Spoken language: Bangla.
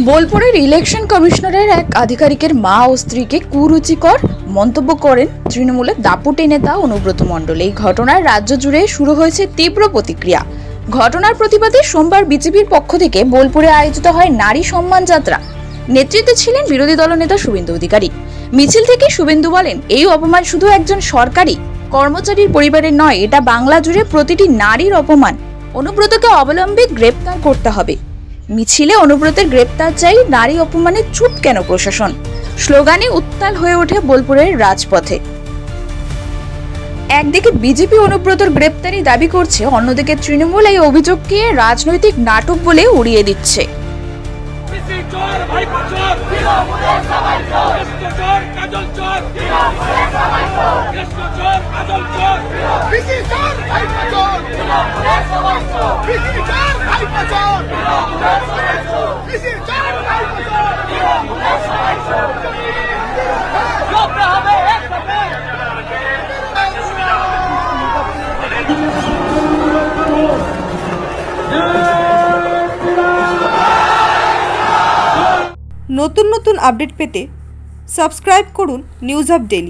বোলপুরের ইলেকশন কমিশনারের এক আধিকারিকের মা ও স্ত্রীকে কুরুচিকর মন্তব্য করেন তৃণমূলের দাপুটে নেতা অনুব্রত মণ্ডল। এই ঘটনায় রাজ্য জুড়ে শুরু হয়েছে তীব্র প্রতিক্রিয়া। ঘটনার প্রতিবাদে সোমবার বিজেপির পক্ষ থেকে বোলপুরে আয়োজিত হয় নারী সম্মান যাত্রা। নেতৃত্বে ছিলেন বিরোধী দলনেতা শুভেন্দু অধিকারী। মিছিল থেকে শুভেন্দু বলেন, এই অপমান শুধু একজন সরকারি কর্মচারীর পরিবারের নয়, এটা বাংলা জুড়ে প্রতিটি নারীর অপমান। অনুব্রতকে অবলম্বে গ্রেপ্তার করতে হবে। মিছিলে অনুব্রতের গ্রেপ্তার চাই, নারী অপমানে চুপ কেন প্রশাসন, স্লোগানে উত্তাল হয়ে ওঠে বোলপুরের রাজপথে। একদিকে বিজেপি অনুব্রতর গ্রেপ্তারি দাবি করছে, অন্যদিকে তৃণমূল এই অভিযোগকে রাজনৈতিক নাটক বলে উড়িয়ে দিচ্ছে। নতুন নতুন আপডেট পেতে সাবস্ক্রাইব করুন নিউজ আপ ডেইলি।